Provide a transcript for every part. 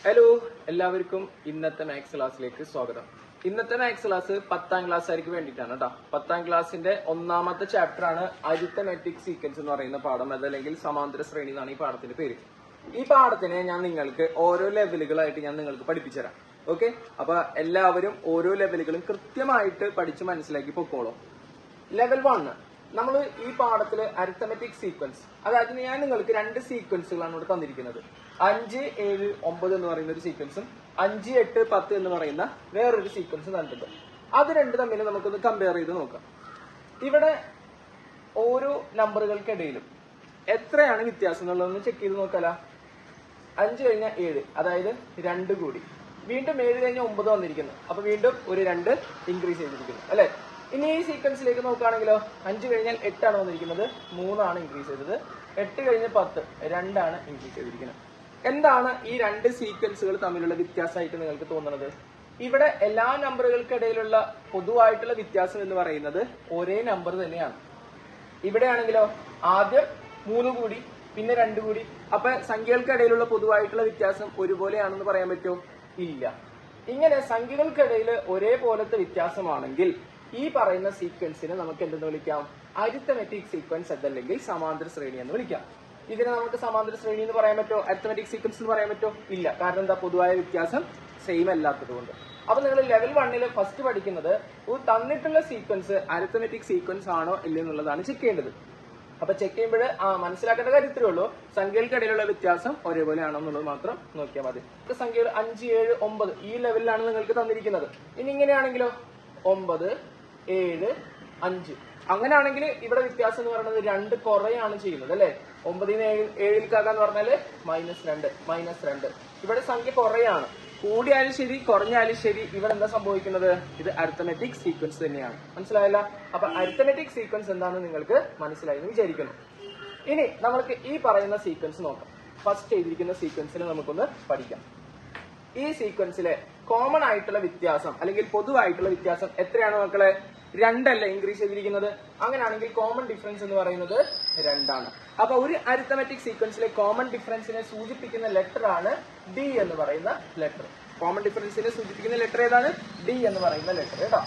Hello, എല്ലാവർക്കും ഇന്നത്തെ maths ക്ലാസ്സിലേക്ക് സ്വാഗതം. ഇന്നത്തെ മാത്സ് ക്ലാസ് 10ാം ക്ലാസ്സുകാർക്ക് വേണ്ടിയിട്ടാണ് കേട്ടോ. 10ാം ക്ലാസ്സിന്റെ ഒന്നാമത്തെ ചാപ്റ്റർ ആണ് അരിത്തമെറ്റിക് സീക്വൻസ് എന്ന് പറയുന്ന പാഠം, അതല്ലെങ്കിൽ സമാന്തര ശ്രേണി എന്നാണ് ഈ പാഠത്തിന്റെ പേര്. ഈ പാഠത്തിനെ ഞാൻ നിങ്ങൾക്ക് ഓരോ ലെവലുകളായിട്ട് ഞാൻ നിങ്ങൾക്ക് പഠിപ്പിച്ചു തരാം. ഓക്കെ, അപ്പൊ എല്ലാവരും ഓരോ ലെവലുകളും കൃത്യമായിട്ട് പഠിച്ച് മനസ്സിലാക്കി പൊക്കോളൂ. ലെവൽ 1 നമ്മൾ ഈ പാഠത്തില് അരിത്തമെറ്റിക് സീക്വൻസ്, അതായത് ഞാൻ നിങ്ങൾക്ക് രണ്ട് സീക്വൻസുകളാണ് ഇവിടെ തന്നിരിക്കുന്നത്. 5, 7, 9 എന്ന് പറയുന്ന ഒരു സീക്വൻസും 5, 8, 10 എന്ന് പറയുന്ന വേറൊരു സീക്വൻസും തന്നിട്ടുണ്ട്. അത് രണ്ട് തമ്മിൽ നമുക്കൊന്ന് കമ്പയർ ചെയ്ത് നോക്കാം. ഇവിടെ ഓരോ നമ്പറുകൾക്കിടയിലും എത്രയാണ് വ്യത്യാസം എന്നുള്ളതൊന്ന് ചെക്ക് ചെയ്ത് നോക്കാലോ. 5 കഴിഞ്ഞാൽ 7, അതായത് 2 കൂടി. വീണ്ടും 7 കഴിഞ്ഞാൽ 9 വന്നിരിക്കുന്നു, അപ്പൊ വീണ്ടും ഒരു 2 ഇൻക്രീസ് ചെയ്തിരിക്കുന്നു അല്ലെ. ഇനി ഈ സീക്വൻസിലേക്ക് നോക്കുകയാണെങ്കിലോ 5 കഴിഞ്ഞാൽ 8 ആണ് വന്നിരിക്കുന്നത്, 3 ആണ് ഇൻക്രീസ് ചെയ്തത്. 8 കഴിഞ്ഞ് 10, 2 ആണ് ഇൻക്രീസ് ചെയ്തിരിക്കുന്നത്. എന്താണ് ഈ രണ്ട് സീക്വൻസുകൾ തമ്മിലുള്ള വ്യത്യാസമായിട്ട് നിങ്ങൾക്ക് തോന്നുന്നത്? ഇവിടെ എല്ലാ നമ്പറുകൾക്കിടയിലുള്ള പൊതുവായിട്ടുള്ള വ്യത്യാസം എന്ന് പറയുന്നത് ഒരേ നമ്പർ തന്നെയാണ്. ഇവിടെയാണെങ്കിലോ ആദ്യം 3 കൂടി, പിന്നെ 2 കൂടി. അപ്പൊ സംഖ്യകൾക്കിടയിലുള്ള പൊതുവായിട്ടുള്ള വ്യത്യാസം ഒരുപോലെയാണെന്ന് പറയാൻ പറ്റുമോ? ഇല്ല. ഇങ്ങനെ സംഖ്യകൾക്കിടയിൽ ഒരേപോലത്തെ വ്യത്യാസമാണെങ്കിൽ ഈ പറയുന്ന സീക്വൻസിനെ നമുക്ക് എന്തെന്ന് വിളിക്കാം? അരിത്തമെറ്റിക് സീക്വൻസ് അതല്ലെങ്കിൽ സമാന്തര ശ്രേണി എന്ന് വിളിക്കാം. ഇതിനെ നമുക്ക് സമാന്തര ശ്രേണി എന്ന് പറയാൻ പറ്റുമോ? അരിത്തമെറ്റിക് സീക്വൻസ് എന്ന് പറയാൻ പറ്റുമോ? ഇല്ല. കാരണം എന്താ? പൊതുവായ വ്യത്യാസം സെയിം അല്ലാത്തത് കൊണ്ട്. അപ്പൊ നിങ്ങൾ ലെവൽ 1 ഫസ്റ്റ് പഠിക്കുന്നത് ഒരു തന്നിട്ടുള്ള സീക്വൻസ് അരിത്തമെറ്റിക് സീക്വൻസ് ആണോ ഇല്ലെന്നുള്ളതാണ് ചെക്ക് ചെയ്യേണ്ടത്. അപ്പൊ ചെക്ക് ചെയ്യുമ്പോൾ മനസ്സിലാക്കേണ്ട കാര്യം ഇത്രയേ ഉള്ളൂ, സംഖ്യകൾക്കിടയിലുള്ള വ്യത്യാസം ഒരേപോലെ ആണോ എന്നുള്ളത് മാത്രം നോക്കിയാൽ മതി. സംഖ്യകൾ 5, 7, 9 ഈ ലെവലിലാണ് നിങ്ങൾക്ക് തന്നിരിക്കുന്നത്. ഇനി ഇങ്ങനെയാണെങ്കിലോ 9, 7, 5. അങ്ങനെയാണെങ്കിൽ ഇവിടെ വ്യത്യാസം എന്ന് പറയുന്നത് 2 കുറയാണ് ചെയ്യുന്നത് അല്ലെ. 9 7 പറഞ്ഞാല് -2. ഇവിടെ സംഖ്യ കുറയാണ്. കൂടിയാലും ശരി കുറഞ്ഞാലും ശരി ഇവിടെ എന്താ സംഭവിക്കുന്നത്? ഇത് അരിത്തമെറ്റിക് സീക്വൻസ് തന്നെയാണ്. മനസ്സിലായല്ല? അപ്പൊ അരിത്തമെറ്റിക് സീക്വൻസ് എന്താണെന്ന് നിങ്ങൾക്ക് മനസ്സിലായി എന്ന് വിചാരിക്കുന്നു. ഇനി നമ്മൾക്ക് ഈ പറയുന്ന സീക്വൻസ് നോക്കാം. ഫസ്റ്റ് ചെയ്തിരിക്കുന്ന സീക്വൻസിൽ നമുക്കൊന്ന് പഠിക്കാം. ഈ സീക്വൻസിലെ കോമൺ ആയിട്ടുള്ള വ്യത്യാസം അല്ലെങ്കിൽ പൊതുവായിട്ടുള്ള വ്യത്യാസം എത്രയാണ് മക്കളെ? 2 അല്ല ഇൻക്രീസ് ചെയ്തിരിക്കുന്നത്. അങ്ങനെയാണെങ്കിൽ കോമൺ ഡിഫറൻസ് എന്ന് പറയുന്നത് 2 ആണ്. അപ്പൊ ഒരു അരിത്തമെറ്റിക് സീക്വൻസിലെ കോമൺ ഡിഫറൻസിനെ സൂചിപ്പിക്കുന്ന ലെറ്റർ ആണ് ഡി എന്ന് പറയുന്ന ലെറ്റർ. കോമൺ ഡിഫറൻസിനെ സൂചിപ്പിക്കുന്ന ലെറ്റർ ഏതാണ്? ഡി എന്ന് പറയുന്ന ലെറ്റർ കേട്ടോ.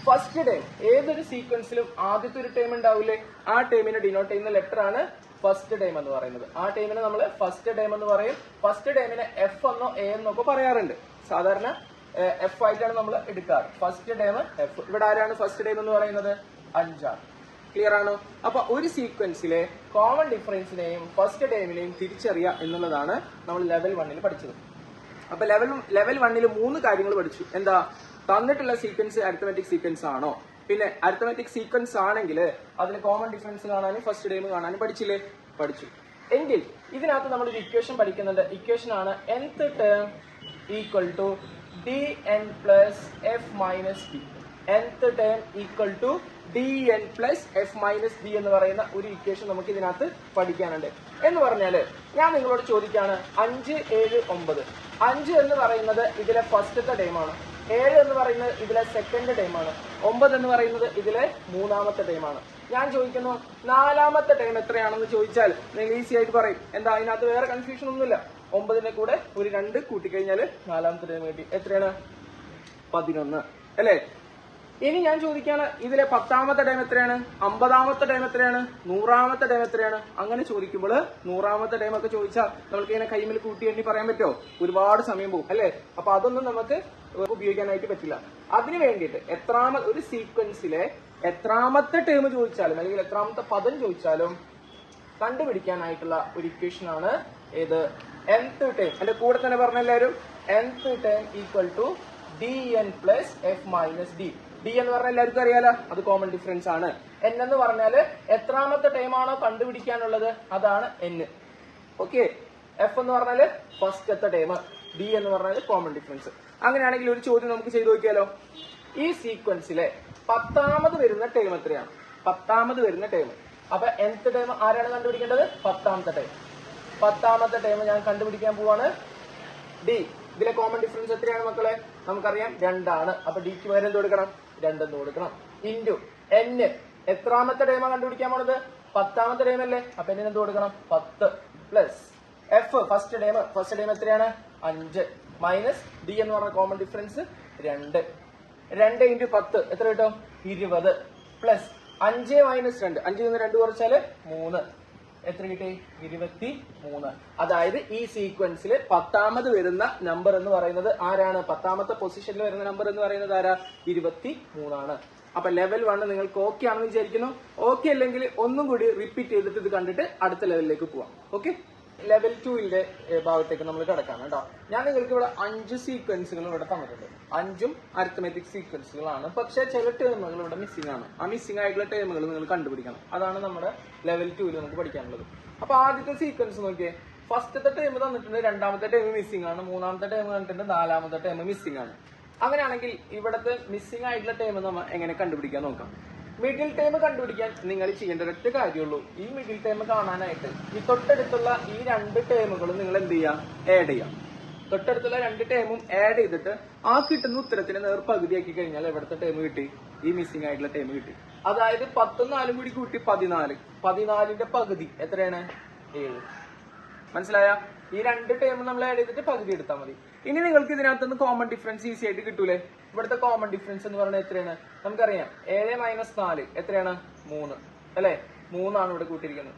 ഫസ്റ്റ് ടേം ഏതൊരു സീക്വൻസിലും ആദ്യത്തെ ഒരു ടേം ഉണ്ടാവില്ലേ, ആ ടേമിനെ ഡിനോട്ട് ചെയ്യുന്ന ലെറ്റർ ആണ് ഫസ്റ്റ് ടേം എന്ന് പറയുന്നത്. ആ ടേമിനെ നമ്മൾ ഫസ്റ്റ് ടേം എന്ന് പറയും. ഫസ്റ്റ് ടേമിനെ എഫ് എന്നോ എ എന്നോ ഒക്കെ പറയാറുണ്ട്. സാധാരണ എഫ് ആയിട്ടാണ് നമ്മൾ എടുക്കാറ്. First term F. ഇവിടെ ആരാണ് ഫസ്റ്റ് ടേം എന്ന് പറയുന്നത്? 5 ആണ്. ക്ലിയർ ആണോ? അപ്പൊ ഒരു സീക്വൻസിലെ കോമൺ ഡിഫറൻസിനെയും ഫസ്റ്റ് ടേമിനെയും തിരിച്ചറിയുക എന്നുള്ളതാണ് നമ്മൾ ലെവൽ 1 പഠിച്ചത്. അപ്പൊ ലെവൽ 1 3 കാര്യങ്ങൾ പഠിച്ചു. എന്താ? തന്നിട്ടുള്ള സീക്വൻസ് അരിത്തമെറ്റിക് സീക്വൻസ് ആണോ, പിന്നെ അരിത്തമെറ്റിക് സീക്വൻസ് ആണെങ്കിൽ അതിന് കോമൺ ഡിഫറൻസ് കാണാനും ഫസ്റ്റ് ടേം കാണാനും പഠിച്ചില്ലേ? പഠിച്ചു. എങ്കിൽ ഇതിനകത്ത് നമ്മളൊരു ഇക്വേഷൻ പഠിക്കുന്നുണ്ട്. ഇക്വേഷൻ ആണ് nth term equal to dn plus f minus d. nth term equal to dn plus f minus d എന്ന് പറയുന്ന ഒരു ഇക്വേഷൻ നമുക്ക് ഇതിനകത്ത് പഠിക്കാനുണ്ട്. എന്ന് പറഞ്ഞാല് ഞാൻ നിങ്ങളോട് ചോദിക്കാണ് 5, 7, 9. 5 എന്ന് പറയുന്നത് ഇതിലെ ഫസ്റ്റത്തെ ടൈമാണ്. 7 എന്ന് പറയുന്നത് ഇതിലെ സെക്കൻഡ് ടൈമാണ്. 9 എന്ന് പറയുന്നത് ഇതിലെ മൂന്നാമത്തെ ടൈമാണ്. ഞാൻ ചോദിക്കുന്നു 4ാമത്തെ ടൈം എത്രയാണെന്ന് ചോദിച്ചാൽ നിങ്ങൾ ഈസി ആയിട്ട് പറയും. എന്താ? അതിനകത്ത് വേറെ കൺഫ്യൂഷൻ ഒന്നുമില്ല. 9ന്റെ കൂടെ ഒരു 2 കൂട്ടിക്കഴിഞ്ഞാൽ 4ാമത്തെ ടൈം കിട്ടി. എത്രയാണ്? 11 അല്ലേ. ഇനി ഞാൻ ചോദിക്കാണ് ഇതിലെ 10ാമത്തെ ടൈം എത്രയാണ്? 50ാമത്തെ ടൈം എത്രയാണ്? 100ാമത്തെ ടൈം എത്രയാണ്? അങ്ങനെ ചോദിക്കുമ്പോൾ 100ാമത്തെ ടൈം ഒക്കെ ചോദിച്ചാൽ നമുക്ക് ഇങ്ങനെ കൈമിൽ കൂട്ടി എണ്ണി പറയാൻ പറ്റുമോ? ഒരുപാട് സമയം പോകും അല്ലെ. അപ്പൊ അതൊന്നും നമുക്ക് ഉപയോഗിക്കാനായിട്ട് പറ്റില്ല. അതിനു വേണ്ടിയിട്ട് ഒരു സീക്വൻസിലെ എത്രാമത്തെ ടേം ചോദിച്ചാലും അല്ലെങ്കിൽ എത്രാമത്തെ പദം ചോദിച്ചാലും കണ്ടുപിടിക്കാനായിട്ടുള്ള ഒരു ഇക്വേഷൻ ആണ് ഏത്? nth term. എന്റെ കൂടെ തന്നെ പറഞ്ഞ എല്ലാവരും nth term equal to dn plus f minus d. d എന്ന് പറഞ്ഞാൽ എല്ലാവർക്കും അറിയാലോ, അത് കോമൺ ഡിഫറൻസ് ആണ്. n എന്ന് പറഞ്ഞാല് എത്രാമത്തെ ടൈം ആണോ കണ്ടുപിടിക്കാനുള്ളത് അതാണ് n. ഓക്കെ. f എന്ന് പറഞ്ഞാല് ഫസ്റ്റത്തെ ടൈം, d എന്ന് പറഞ്ഞാല് കോമൺ ഡിഫറൻസ്. അങ്ങനെയാണെങ്കിൽ ഒരു ചോദ്യം നമുക്ക് ചെയ്തു നോക്കിയാലോ. ഈ സീക്വൻസിലെ 10ാമത് വരുന്ന ടൈം എത്രയാണ്? 10ാമത് വരുന്ന ടൈം. അപ്പൊ nth ടൈം ആരാണ് കണ്ടുപിടിക്കേണ്ടത്? 10ാമത്തെ ടൈം. 10ാമത്തെ ടൈം ഞാൻ കണ്ടുപിടിക്കാൻ പോവാണ്. ഡി. ഇതിലെ കോമൺ ഡിഫറൻസ് എത്രയാണ് മക്കളെ? നമുക്കറിയാം 2 ആണ്. അപ്പൊ ഡിക്ക് പകരം എന്ത് കൊടുക്കണം? 2 എന്ന് കൊടുക്കണം. Into n. എത്രാമത്തെ ടൈമാണ് കണ്ടുപിടിക്കാൻ പോണത്? 10ാമത്തെ ടൈം അല്ലേ. അപ്പൊ n എന്ത് കൊടുക്കണം? 10 പ്ലസ് എഫ് ഫസ്റ്റ് ടേം എത്രയാണ് 5 മൈനസ് ഡി എന്ന് പറഞ്ഞ കോമൺ ഡിഫറൻസ് 2 2 ഇൻറ്റു 10 എത്ര കിട്ടും 20 പ്ലസ് 5 മൈനസ് 2 5 നിന്ന് 2 കുറച്ചാല് 3 എത്ര കിട്ടി 23. അതായത് ഈ സീക്വൻസിൽ 10ാമത് വരുന്ന നമ്പർ എന്ന് പറയുന്നത് ആരാണ് 10ാമത്തെ പൊസിഷനിൽ വരുന്ന നമ്പർ എന്ന് പറയുന്നത് ആരാ 23 ആണ്. അപ്പൊ ലെവൽ 1 നിങ്ങൾക്ക് ഓക്കെ ആണെന്ന് വിചാരിക്കുന്നു. ഓക്കെ അല്ലെങ്കിൽ ഒന്നും കൂടി റിപ്പീറ്റ് ചെയ്തിട്ട് ഇത് കണ്ടിട്ട് അടുത്ത ലെവലിലേക്ക് പോവാം. ഓക്കെ, ലെവൽ 2ന്റെ ഭാഗത്തേക്ക് നമ്മൾ കിടക്കാണ് കേട്ടോ. ഞാൻ നിങ്ങൾക്ക് ഇവിടെ 5 സീക്വൻസുകൾ ഇവിടെ തന്നിട്ടുണ്ട്. 5ഉം അരിത്തമെറ്റിക് സീക്വൻസുകളാണ്. പക്ഷെ ചില ടേമുകൾ ഇവിടെ മിസ്സിംഗ് ആണ്. ആ മിസ്സിംഗ് ആയിട്ടുള്ള ടേമുകൾ നിങ്ങൾ കണ്ടുപിടിക്കണം. അതാണ് നമ്മുടെ ലെവൽ 2ൽ നമുക്ക് പഠിക്കാനുള്ളത്. അപ്പൊ ആദ്യത്തെ സീക്വൻസ് നോക്കിയേ. ഫസ്റ്റത്തെ ടേം തന്നിട്ടുണ്ട്, രണ്ടാമത്തെ ടേം മിസ്സിംഗ് ആണ്, മൂന്നാമത്തെ ടേം തന്നിട്ടുണ്ട്, നാലാമത്തെ ടേം മിസ്സിംഗ് ആണ്. അങ്ങനെയാണെങ്കിൽ ഇവിടത്തെ മിസ്സിംഗ് ആയിട്ടുള്ള ടേം നമ്മൾ എങ്ങനെ കണ്ടുപിടിക്കാൻ നോക്കാം. മിഡിൽ ടൈം കണ്ടുപിടിക്കാൻ നിങ്ങൾ ചെയ്യേണ്ട ഒരൊറ്റ കാര്യമുള്ളൂ. ഈ മിഡിൽ ടൈം കാണാനായിട്ട് ഈ തൊട്ടടുത്തുള്ള ഈ 2 ടേമുകൾ നിങ്ങൾ എന്ത് ചെയ്യാം ആഡ് ചെയ്യാം. തൊട്ടടുത്തുള്ള 2 ടേമും ആഡ് ചെയ്തിട്ട് ആ കിട്ടുന്ന ഉത്തരത്തിന് നേർപകുതിയാക്കി കഴിഞ്ഞാൽ എവിടുത്തെ ടേം കിട്ടി ഈ മിസ്സിംഗ് ആയിട്ടുള്ള ടേം കിട്ടി. അതായത് 10ഉം 4ഉം കൂടി കൂട്ടി 14. 14ന്റെ പകുതി എത്രയാണ് 7. മനസ്സിലായ? ഈ 2 ടേം നമ്മൾ ആഡ് ചെയ്തിട്ട് പകുതി എടുത്താൽ മതി. ഇനി നിങ്ങൾക്ക് ഇതിനകത്തുനിന്ന് കോമൺ ഡിഫറൻസ് ഈസി ആയിട്ട് കിട്ടൂലേ. ഇവിടുത്തെ കോമൺ ഡിഫറൻസ് എന്ന് പറഞ്ഞാൽ എത്രയാണ് നമുക്കറിയാം. 7 മൈനസ് 4 എത്രയാണ് 3 അല്ലെ. 3 ആണ് ഇവിടെ കൂട്ടിയിരിക്കുന്നത്.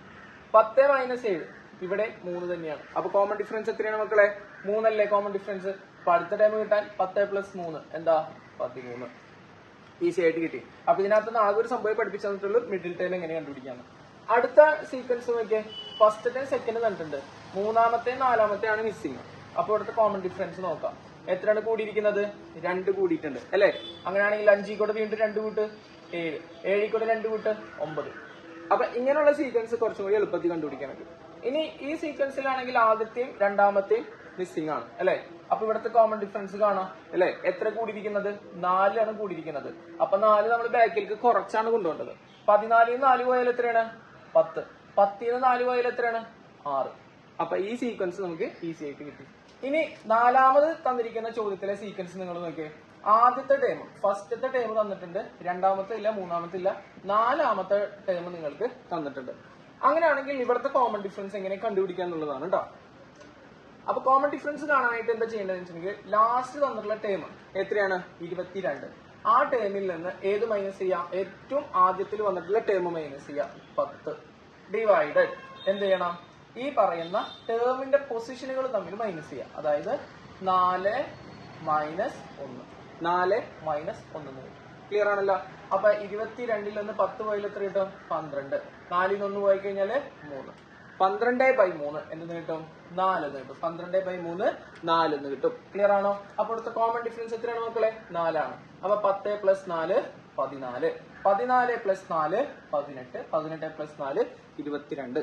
10 മൈനസ് 7 ഇവിടെ 3 തന്നെയാണ്. അപ്പൊ കോമൺ ഡിഫറൻസ് എത്രയാണ് മക്കളെ 3 അല്ലേ കോമൺ ഡിഫറൻസ്. അപ്പൊ അടുത്ത ടൈം കിട്ടാൻ 10 പ്ലസ് 3 എന്താ 13. ഈസി ആയിട്ട് കിട്ടി. അപ്പൊ ഇതിനകത്ത് ആകെ ഒരു സംഭവം പഠിപ്പിച്ചു തന്നിട്ടുള്ളൂ മിഡിൽ ടൈം എങ്ങനെ കണ്ടുപിടിക്കാന്ന്. അടുത്ത സീക്വൻസ് നോക്കിയേ. ഫസ്റ്റത്തെ സെക്കൻഡ് തന്നിട്ടുണ്ട്, മൂന്നാമത്തെ നാലാമത്തെ ആണ് മിസ്സിംഗ്. അപ്പൊ ഇവിടുത്തെ കോമൺ ഡിഫറൻസ് നോക്കാം. എത്രയാണ് കൂടിയിരിക്കുന്നത് 2 കൂടിയിട്ടുണ്ട് അല്ലെ. അങ്ങനെയാണെങ്കിൽ 5 കൂടെ വീണ്ടും 2 കൂട്ട് 7, 7 കൂടെ 2 കൂട്ട് 9. അപ്പൊ ഇങ്ങനെയുള്ള സീക്വൻസ് കുറച്ചും കൂടി എളുപ്പത്തിൽ കണ്ടുപിടിക്കാൻ പറ്റും. ഇനി ഈ സീക്വൻസിലാണെങ്കിൽ ആദ്യത്തെയും രണ്ടാമത്തെയും മിസ്സിംഗ് ആണ് അല്ലെ. അപ്പൊ ഇവിടുത്തെ കോമൺ ഡിഫറൻസ് കാണാം അല്ലെ. എത്ര കൂടിയിരിക്കുന്നത് 4 ആണ് കൂടിയിരിക്കുന്നത്. അപ്പൊ 4 നമ്മൾ ബാക്കിലേക്ക് കുറച്ചാണ് കൊണ്ടുപോകേണ്ടത്. 14 4 പോയാൽ എത്രയാണ് 10, 10 4 പോയാൽ എത്രയാണ് 6. അപ്പൊ ഈ സീക്വൻസ് നമുക്ക് ഈസി ആയിട്ട് കിട്ടി. ഇനി നാലാമത് തന്നിരിക്കുന്ന ചോദ്യത്തിലെ സീക്വൻസ് നിങ്ങൾ നോക്കിയേ. ആദ്യത്തെ ടേം ഫസ്റ്റത്തെ ടേം തന്നിട്ടുണ്ട്, രണ്ടാമത്തെ ഇല്ല, മൂന്നാമത്തെ ഇല്ല, നാലാമത്തെ ടേം നിങ്ങൾക്ക് തന്നിട്ടുണ്ട്. അങ്ങനെയാണെങ്കിൽ ഇവിടുത്തെ കോമൺ ഡിഫറൻസ് എങ്ങനെ കണ്ടുപിടിക്കുക എന്നുള്ളതാണ് കേട്ടോ. അപ്പൊ കോമൺ ഡിഫറൻസ് കാണാനായിട്ട് എന്താ ചെയ്യേണ്ടതെന്ന് വെച്ചിട്ടുണ്ടെങ്കിൽ ലാസ്റ്റ് തന്നിട്ടുള്ള ടേം എത്രയാണ് 22. ആ ടേമിൽ നിന്ന് ഏത് മൈനസ് ചെയ്യാം, ഏറ്റവും ആദ്യത്തിൽ വന്നിട്ടുള്ള ടേം മൈനസ് ചെയ്യാം 10 ഡിവൈഡഡ് എന്ത് ചെയ്യണം ഈ പറയുന്ന ടേമിന്റെ പൊസിഷനുകൾ തമ്മിൽ മൈനസ് ചെയ്യാം. അതായത് 4 മൈനസ് 1 4 മൈനസ് 1. ക്ലിയർ ആണല്ലോ. അപ്പൊ 22ൽ നിന്ന് 10 പോയാൽ എത്ര കിട്ടും 12. 4ൽ നിന്ന് 1 പോയി കഴിഞ്ഞാല് 3. 12/3 എന്തെന്ന് കിട്ടും 4 എന്ന് കിട്ടും. 12/3 4 എന്ന് കിട്ടും. ക്ലിയർ ആണോ? അപ്പൊ ഇവിടുത്തെ കോമൺ ഡിഫറൻസ് എത്രയാണ് മക്കളെ 4 ആണ്. അപ്പൊ 10 പ്ലസ് 4 14, 14 പ്ലസ് 4 18, 18 പ്ലസ് 4 22.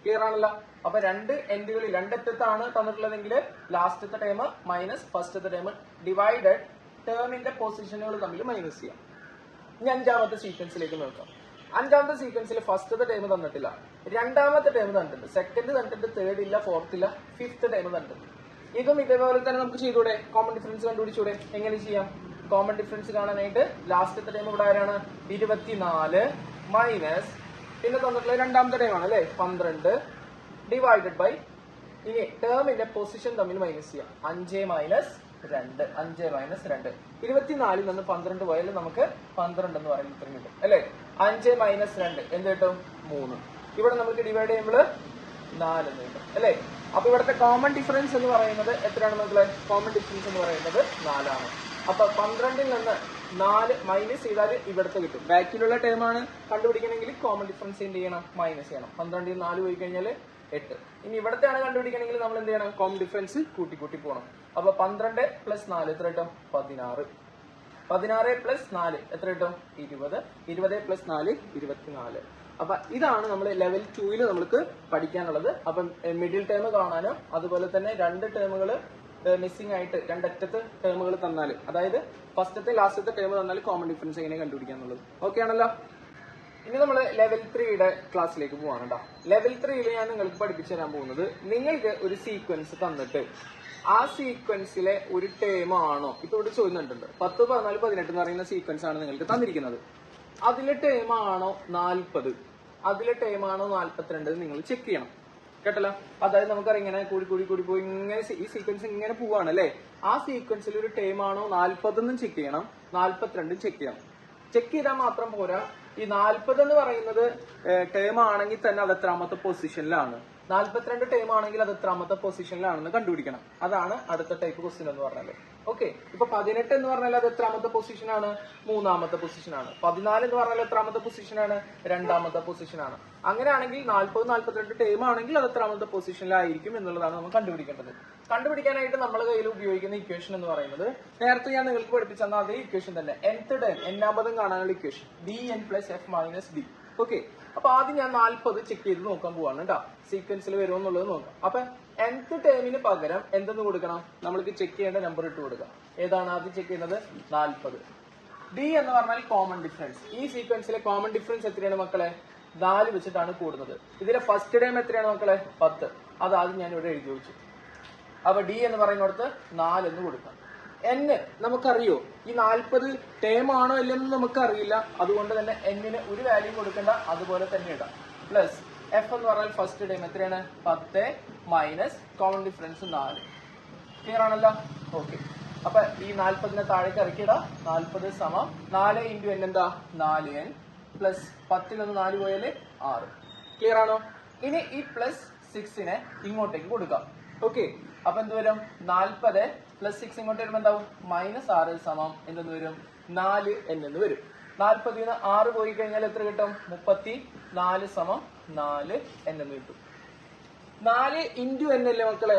ക്ലിയർ ആണല്ലോ. അപ്പൊ 2 എൻഡുകളിൽ 2 അറ്റത്താണ് തന്നിട്ടുള്ളതെങ്കിൽ ലാസ്റ്റത്തെ ടൈം മൈനസ് ഫസ്റ്റത്തെ ടൈം ഡിവൈഡഡ് ടേമിന്റെ പൊസിഷനുകൾ തമ്മിൽ മൈനസ് ചെയ്യാം. ഇനി അഞ്ചാമത്തെ സീക്വൻസിലേക്ക് നോക്കാം. അഞ്ചാമത്തെ സീക്വൻസിൽ ഫസ്റ്റത്തെ ടൈം തന്നിട്ടില്ല, രണ്ടാമത്തെ ടൈം തന്നിട്ടുണ്ട്, സെക്കൻഡ് തന്നിട്ടുണ്ട്, തേർഡ് ഇല്ല, ഫോർത്ത് ഇല്ല, ഫിഫ്ത്ത് ടൈം തന്നിട്ടുണ്ട്. ഇതും ഇതേപോലെ തന്നെ നമുക്ക് ചെയ്തൂടെ, കോമൺ ഡിഫറൻസ് കണ്ടുപിടിച്ചൂടെ. എങ്ങനെ ചെയ്യാം? കോമൺ ഡിഫറൻസ് കാണാനായിട്ട് ലാസ്റ്റത്തെ ടൈം ഇവിടെ ആരാണ് 24 മൈനസ് പിന്നെ തന്നിട്ടുള്ള രണ്ടാമത്തെ ടൈം ആണ് അല്ലെ 12 ഡിവൈഡഡ് ബൈ ഇനി ടേമിന്റെ പൊസിഷൻ തമ്മിൽ മൈനസ് ചെയ്യാം. 5 മൈനസ് 2, 5 മൈനസ് 2. 24ൽ നിന്ന് 12 പോയാൽ നമുക്ക് 12 എന്ന് പറയുന്ന ഉത്തരം കിട്ടും അല്ലെ. 5 മൈനസ് 2 എന്ത് കിട്ടും 3. ഇവിടെ നമുക്ക് ഡിവൈഡ് ചെയ്യുമ്പോൾ 4 എന്ന് കിട്ടും അല്ലെ. അപ്പൊ ഇവിടുത്തെ കോമൺ ഡിഫറൻസ് എന്ന് പറയുന്നത് എത്രയാണ് മക്കളെ? കോമൺ ഡിഫറൻസ് എന്ന് പറയുന്നത് 4 ആണ്. അപ്പൊ 12ൽ നിന്ന് 4 മൈനസ് ചെയ്താൽ ഇവിടുത്തെ കിട്ടും. ബാക്കിലുള്ള ടൈം ആണ് കണ്ടുപിടിക്കണമെങ്കിൽ കോമൺ ഡിഫറൻസ് എന്ത് ചെയ്യണം? മൈനസ് ചെയ്യണം. 12ൽ 4 പോയി കഴിഞ്ഞാൽ 8. ഇനി ഇവിടത്തെ ആണ് കണ്ടുപിടിക്കണമെങ്കിൽ നമ്മൾ എന്ത് ചെയ്യണം? കോമൺ ഡിഫറൻസ് കൂട്ടി കൂട്ടി പോകണം. അപ്പൊ 12 പ്ലസ് 4 എത്ര കിട്ടും? 16. 16 പ്ലസ് 4 എത്ര കിട്ടും? 20. 20 പ്ലസ് 4 24. അപ്പൊ ഇതാണ് നമ്മൾ ലെവൽ 2ൽ നമുക്ക് പഠിക്കാനുള്ളത്. അപ്പം മിഡിൽ ടേം കാണാനും അതുപോലെ തന്നെ 2 ടേമുകൾ മിസ്സിംഗ് ആയിട്ട് രണ്ടറ്റത്ത് ടേമുകൾ തന്നാൽ, അതായത് ഫസ്റ്റത്തെ ലാസ്റ്റത്തെ ടേം തന്നാൽ കോമൺ ഡിഫറൻസ് എങ്ങനെ കണ്ടുപിടിക്കാന്നുള്ളത്. ഓക്കെ ആണല്ലോ. ഇനി നമ്മൾ ലെവൽ 3യുടെ ക്ലാസ്സിലേക്ക് പോവാണ് കേട്ടോ. ലെവൽ 3യിൽ ഞാൻ നിങ്ങൾക്ക് പഠിപ്പിച്ചു തരാൻ പോകുന്നത്, നിങ്ങൾക്ക് ഒരു സീക്വൻസ് തന്നിട്ട് ആ സീക്വൻസിലെ ഒരു ടേം ആണോ, ഇപ്പൊ ഇവിടെ ചോദിച്ചിട്ടുണ്ട് 10, 14, 18 എന്ന് പറയുന്ന സീക്വൻസ് ആണ് നിങ്ങൾക്ക് തന്നിരിക്കുന്നത്. അതിലെ ടേം ആണോ 40, അതിലെ ടേം ആണോ 42 നിങ്ങൾ ചെക്ക് ചെയ്യണം. കേട്ടല്ലോ. അതായത് നമുക്കറിയാം ഇങ്ങനെ കൂടി കൂടി കൂടി പോയി ഇങ്ങനെ ഈ സീക്വൻസ് ഇങ്ങനെ പോവാണ് അല്ലെ. ആ സീക്വൻസിൽ ഒരു ടേം ആണോ 40 ചെക്ക് ചെയ്യണം, 42 ചെക്ക് ചെയ്യണം. ചെക്ക് ചെയ്താൽ മാത്രം പോരാ. ഈ 40 എന്ന് പറയുന്നത് ടേം ആണെങ്കിൽ തന്നെ അത് എത്രാമത്തെ പൊസിഷനിലാണ്, 42 ടേം ആണെങ്കിൽ അത് എത്രാമത്തെ പൊസിഷനിലാണെന്ന് കണ്ടുപിടിക്കണം. അതാണ് അടുത്ത ടൈപ്പ് ക്വസ്റ്റ്യൻ എന്ന് പറഞ്ഞാൽ. ഓക്കെ, ഇപ്പൊ 18 എന്ന് പറഞ്ഞാൽ അത് എത്രാമത്തെ പൊസിഷനാണ്, 3ാമത്തെ പൊസിഷനാണ്. 14 എന്ന് പറഞ്ഞാൽ എത്രാമത്തെ പൊസിഷനാണ്, 2ാമത്തെ പൊസിഷനാണ്. അങ്ങനെയാണെങ്കിൽ 40, 42 ടേം ആണെങ്കിൽ അത് എത്രാമത്തെ പൊസിഷനിലായിരിക്കും എന്നുള്ളതാണ് നമ്മൾ കണ്ടുപിടിക്കേണ്ടത്. കണ്ടുപിടിക്കാനായിട്ട് നമ്മുടെ കയ്യിൽ ഉപയോഗിക്കുന്ന ഇക്വേഷൻ എന്ന് പറയുന്നത് നേരത്തെ ഞാൻ നിങ്ങൾക്ക് പഠിപ്പിച്ച അതേ ഇക്വേഷൻ തന്നെ. nth ടേം, n-ാമതും കാണാനുള്ള equation dn + f - d. Okay, അപ്പൊ ആദ്യം ഞാൻ 40 ചെക്ക് ചെയ്ത് നോക്കാൻ പോവാണ് കേട്ടോ, സീക്വൻസിൽ വരുമോ എന്നുള്ളത് നോക്കാം. അപ്പൊ nth ടേമിന് പകരം എന്തെന്ന് കൊടുക്കണം, നമ്മൾക്ക് ചെക്ക് ചെയ്യേണ്ട നമ്പർ ഇട്ട് കൊടുക്കാം. ഏതാണ് ആദ്യം ചെക്ക് ചെയ്യുന്നത്, 40. d എന്ന് പറഞ്ഞാൽ കോമൺ ഡിഫറൻസ്. ഈ സീക്വൻസിലെ കോമൺ ഡിഫറൻസ് എത്രയാണ് മക്കളെ, 4 വെച്ചിട്ടാണ് കൂടുന്നത്. ഇതിലെ ഫസ്റ്റ് ടേം എത്രയാണ് മക്കളെ, 10. അത് ആദ്യം ഞാൻ ഇവിടെ എഴുതി വെച്ചു. അപ്പൊ d എന്ന് പറയുന്നിടത്ത് 4 എന്ന് കൊടുക്കാം. n നമുക്കറിയോ, ഈ 40 ടേം ആണോ അല്ലെന്ന് നമുക്കറിയില്ല. അതുകൊണ്ട് തന്നെ n-ന് ഒരു വാല്യൂ കൊടുക്കേണ്ട, അതുപോലെ തന്നെ ഇടാം. പ്ലസ് f എന്ന് പറഞ്ഞാൽ ഫസ്റ്റ് ടേം എത്രയാണ്, 10 മൈനസ് കോമൺ ഡിഫറൻസ് 4. ക്ലിയർ ആണല്ലോ. ഓക്കെ, അപ്പൊ ഈ 40നെ താഴേക്ക് ഇറക്കിയിടാം. 40 സമം 4 × n എന്താ, 4n പ്ലസ് 10 നിന്ന് 4 പോയാല് 6. ക്ലിയർ ആണോ. ഇനി ഈ പ്ലസ് 6നെ ഇങ്ങോട്ടേക്ക് കൊടുക്കാം. ഓക്കെ, അപ്പൊ എന്ത് വരും, 40 പ്ലസ് 6 ഇങ്ങോട്ട് വരുമ്പോ എന്താവും, -6 സമം എന്തെന്ന് വരും, 4n എന്ന് വരും. 40 നിന്ന് 6 പോയി കഴിഞ്ഞാൽ എത്ര കിട്ടും, 34 സമം 4n എന്ന് കിട്ടും. 4 × n അല്ലേ മക്കളെ,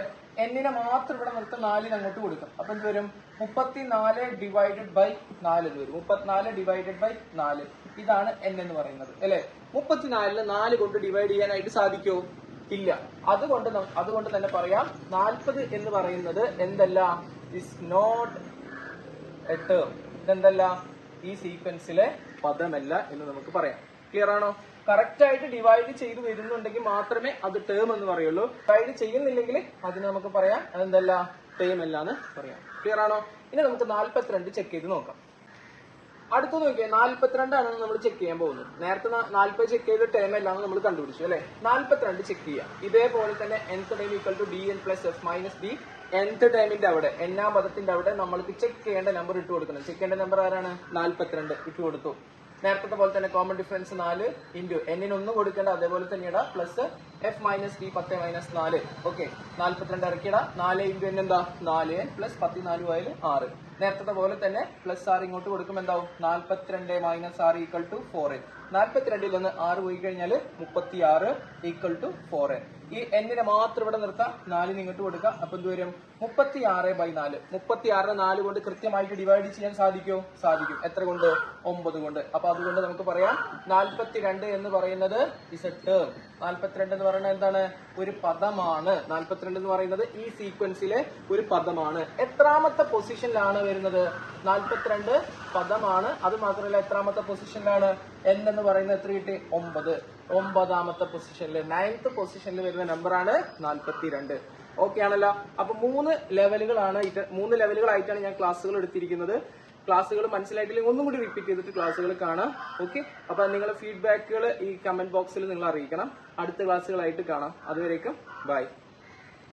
n-നെ മാത്രം ഇവിടെ നിർത്താൻ 4ന് അങ്ങോട്ട് കൊടുക്കാം. അപ്പൊ എന്ത് വരും, 34 ഡിവൈഡഡ് ബൈ 4 എന്ന് വരും. 34 ഡിവൈഡഡ് ബൈ 4, ഇതാണ് n എന്ന് പറയുന്നത് അല്ലെ. 34ന് 4 കൊണ്ട് ഡിവൈഡ് ചെയ്യാനായിട്ട് സാധിക്കുമോ, ഇല്ല. അതുകൊണ്ട് തന്നെ പറയാം, 40 എന്ന് പറയുന്നത് എന്തല്ല, ഇസ് നോട്ട് എ ടേം. ഇതെന്തല്ല, ഈ സീക്വൻസിലെ പദമല്ല എന്ന് നമുക്ക് പറയാം. ക്ലിയർ ആണോ. കറക്റ്റ് ആയിട്ട് ഡിവൈഡ് ചെയ്ത് വരുന്നുണ്ടെങ്കിൽ മാത്രമേ അത് ടേം എന്ന് പറയുള്ളൂ. ഡിവൈഡ് ചെയ്യുന്നില്ലെങ്കിൽ അതിന് നമുക്ക് പറയാം അതെന്തല്ല, ടേം അല്ല എന്ന് പറയാം. ക്ലിയർ ആണോ. ഇനി നമുക്ക് 42 ചെക്ക് ചെയ്ത് നോക്കാം. അടുത്ത് നോക്കിയാൽ 42 ആണെന്ന് നമ്മൾ ചെക്ക് ചെയ്യാൻ പോകുന്നത്. നേരത്തെ 40 ചെക്ക് ചെയ്ത് ടേം അല്ലാന്ന് നമ്മൾ കണ്ടുപിടിച്ചു അല്ലെ. 42 ചെക്ക് ചെയ്യാം. ഇതേപോലെ തന്നെ nth time = dn + f - d. nth ടൈമിന്റെ അവിടെ, n-ാം പദത്തിന്റെ അവിടെ നമ്മൾക്ക് ചെക്ക് ചെയ്യേണ്ട നമ്പർ ഇട്ട് കൊടുക്കണം. ചെക്ക് ചെയ്യേണ്ട നമ്പർ ആരാണ്, 42 ഇട്ട് കൊടുത്തു. നേരത്തെ പോലെ തന്നെ കോമൺ ഡിഫറൻസ് 4 × n-ന് ഒന്നും കൊടുക്കേണ്ട, അതേപോലെ തന്നെ ഇടാം. Plus f - d 10 - 4. Okay, 42 ഇറക്കിയിടാം. 4 × n എന്താ, 4n പ്ലസ് 10 4 പോയാൽ 6. നേരത്തെ പോലെ തന്നെ പ്ലസ് 6 ഇങ്ങോട്ട് കൊടുക്കുമ്പോൾ എന്താവും, 42 - 6 = 4n. 42ൽ നിന്ന് 6 പോയി കഴിഞ്ഞാൽ 36 = 4n. ഈ n-നെ മാത്രം ഇവിടെ നിർത്താം, 4ന് ഇങ്ങോട്ട് കൊടുക്കാം. അപ്പൊ എന്ത് വരും, 36/4. 36 4 കൊണ്ട് കൃത്യമായിട്ട് ഡിവൈഡ് ചെയ്യാൻ സാധിക്കുമോ, സാധിക്കും. എത്ര കൊണ്ട്, 9 കൊണ്ട്. അപ്പൊ അതുകൊണ്ട് നമുക്ക് പറയാം 42 എന്ന് പറയുന്നത് ഇസ് എ ടേം. 42 എന്ന് പറയുന്നത് എന്താണ്, ഒരു പദമാണ്. 42 എന്ന് പറയുന്നത് ഈ സീക്വൻസിലെ ഒരു പദമാണ്. എത്രാമത്തെ പൊസിഷനിലാണ് വരുന്നത്, 42 പദമാണ്. അത് മാത്രമല്ല എത്രാമത്തെ പൊസിഷനിലാണ്, n എന്ന് പറയുന്നത് എത്ര കിട്ടി, 9. 9ാമത്തെ പൊസിഷനിൽ, 9th പൊസിഷനിൽ വരുന്ന നമ്പറാണ് 42. ഓക്കെ ആണല്ലോ. അപ്പൊ 3 ലെവലുകളായിട്ടാണ് ഞാൻ ക്ലാസ്സുകൾ എടുത്തിരിക്കുന്നത്. ക്ലാസ്സുകൾ മനസ്സിലായിട്ടില്ലെങ്കിൽ ഒന്നും കൂടി റിപ്പീറ്റ് ചെയ്തിട്ട് ക്ലാസ്സുകൾ കാണാം. ഓക്കെ, അപ്പൊ നിങ്ങളുടെ ഫീഡ്ബാക്കുകൾ ഈ കമന്റ് ബോക്സിൽ നിങ്ങൾ അറിയിക്കണം. അടുത്ത ക്ലാസ്സുകളായിട്ട് കാണാം. അതുവരേക്കും ബൈ.